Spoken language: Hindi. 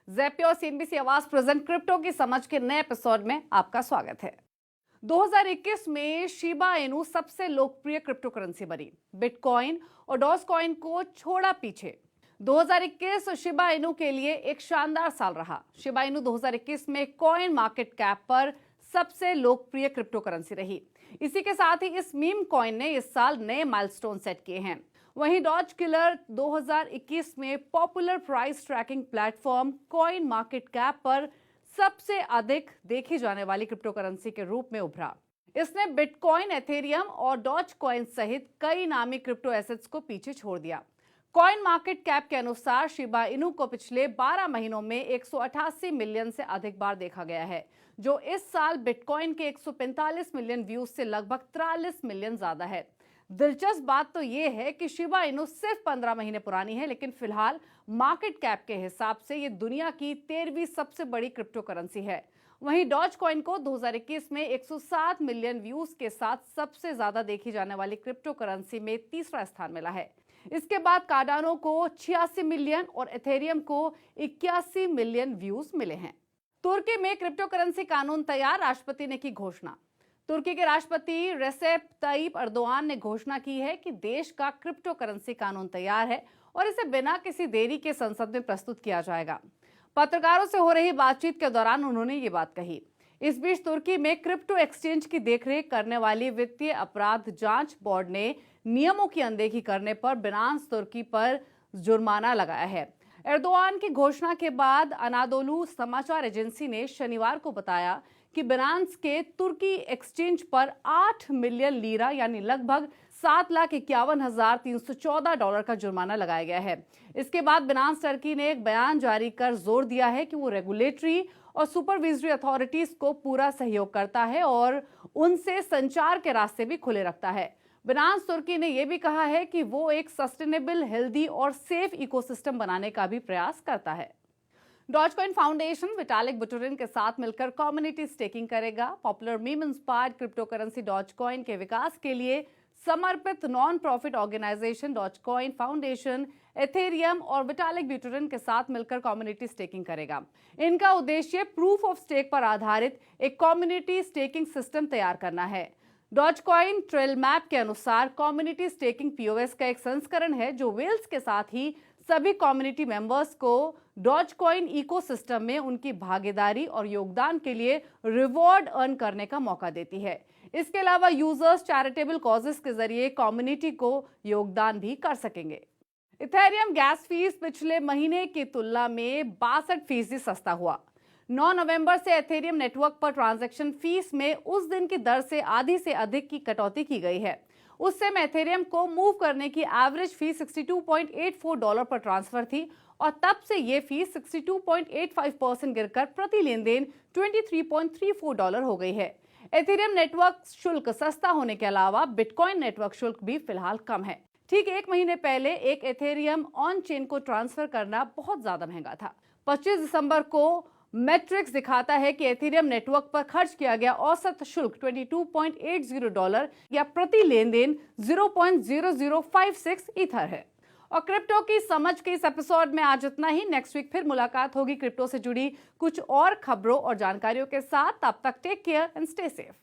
ज़ेपियो और सीएनबीसी आवाज प्रेजेंट क्रिप्टो की समझ के नए एपिसोड में आपका स्वागत है। 2021 में शिबा इनू सबसे लोकप्रिय क्रिप्टो करेंसी बनी। बिटकॉइन और डॉजकॉइन को छोड़ा पीछे। 2021 शिबा इनू के लिए एक शानदार साल रहा। शिबा इनू 2021 में कॉइन मार्केट कैप पर सबसे लोकप्रिय क्रिप्टो करेंसी रही। इसी के साथ ही इस मीम कॉइन ने इस साल नए माइलस्टोन सेट किए हैं। वहीं डॉज किलर 2021 में popular price tracking platform coin market cap पर सबसे अधिक देखी जाने वाली क्रिप्टो करेंसी के रूप में उभरा। इसने बिटकॉइन, एथेरियम और डॉज कॉइन सहित कई नामी क्रिप्टो एसेट्स को पीछे छोड़ दिया। कॉइन मार्केट कैप के अनुसार शिबा इनू को पिछले 12 महीनों में 188 मिलियन से अधिक बार देखा गया है, जो इस साल बिटकॉइन के 145 मिलियन व्यूज से लगभग 43 मिलियन ज्यादा है। दिलचस्प बात तो यह है कि शिबा इनू सिर्फ 15 महीने पुरानी है, लेकिन फिलहाल मार्केट कैप के हिसाब से ये दुनिया की 13वीं सबसे बड़ी क्रिप्टो करेंसी है। वहीं डॉज कॉइन को 2021 में 107 मिलियन व्यूज के साथ सबसे ज्यादा देखी जाने वाली क्रिप्टो करेंसी में तीसरा स्थान मिला है। इसके बाद कार्डानो को 86 मिलियन और एथेरियम को 81 मिलियन व्यूज मिले हैं। तुर्की में क्रिप्टो करेंसी कानून तैयार, राष्ट्रपति ने की घोषणा। तुर्की के राष्ट्रपति रेसेप तय्यिप एर्दोगान ने घोषणा की है कि देश का क्रिप्टो करेंसी कानून तैयार है और इसे बिना किसी देरी के संसद में प्रस्तुत किया जाएगा। पत्रकारों से हो रही बातचीत के दौरान उन्होंने ये बात कही। इस बीच तुर्की में क्रिप्टो एक्सचेंज की देखरेख करने वाली वित्तीय अपराध जांच बोर्ड ने नियमों की अनदेखी करने पर बिनांस तुर्की पर जुर्माना लगाया है। एर्दोगान की घोषणा के बाद अनादोलू समाचार एजेंसी ने शनिवार को बताया कि बिनांस के तुर्की एक्सचेंज पर 8 मिलियन लीरा यानी लगभग $7,51,314 का जुर्माना लगाया गया है। इसके बाद बिनांस टर्की ने एक बयान जारी कर जोर दिया है कि वो रेगुलेटरी और सुपरविजरी अथॉरिटीज को पूरा सहयोग करता है और उनसे संचार के रास्ते भी खुले रखता है। बिनांस तुर्की ने यह भी कहा है कि वो एक सस्टेनेबल, हेल्दी और सेफ इकोसिस्टम बनाने का भी प्रयास करता है। डॉजकॉइन फाउंडेशन विटालिक बुटेरिन के साथ मिलकर कम्युनिटी स्टेकिंग करेगा। Popular meme inspired cryptocurrency Dogecoin के विकास के लिए समर्पित non profit organisation Dogecoin foundation Ethereum और विटालिक बुटेरिन के साथ मिलकर कम्युनिटी स्टेकिंग करेगा। इनका उद्देश्य प्रूफ ऑफ स्टेक पर आधारित एक कम्युनिटी स्टेकिंग सिस्टम तैयार करना है। डॉजकॉइन ट्रेल मैप के अनुसार कम्युनिटी स्टेकिंग पीओएस का एक संस्करण है जो वेल्स के साथ ही सभी कम्युनिटी मेंबर्स को डॉजकॉइन इकोसिस्टम में उनकी भागीदारी और योगदान के लिए रिवॉर्ड अर्न करने का मौका देती है। इसके अलावा यूजर्स चैरिटेबल कॉजेस के जरिए कम्युनिटी को योगदान भी कर सकेंगे। इथेरियम गैस फीस पिछले महीने की तुलना में 62% सस्ता हुआ। 9 नवंबर से एथेरियम नेटवर्क पर ट्रांजैक्शन फीस में उस दिन की दर से आधी से अधिक की कटौती की गई है। उस समय एथेरियम को मूव करने की एवरेज फीस $62.84 पर ट्रांसफर थी और तब से ये फीस 62.85% गिरकर प्रति लेन देन $23.34 हो गई है। एथेरियम नेटवर्क शुल्क सस्ता होने के अलावा बिटकॉइन नेटवर्क शुल्क भी फिलहाल कम है। ठीक एक महीने पहले एक एथेरियम ऑन चेन को ट्रांसफर करना बहुत ज्यादा महंगा था। 25 दिसंबर को मैट्रिक्स दिखाता है कि एथेरियम नेटवर्क पर खर्च किया गया औसत शुल्क $22.80 या प्रति लेन देन 0.0056 ईथर है। और क्रिप्टो की समझ के इस एपिसोड में आज इतना ही। नेक्स्ट वीक फिर मुलाकात होगी क्रिप्टो से जुड़ी कुछ और खबरों और जानकारियों के साथ। तब तक take care and stay safe.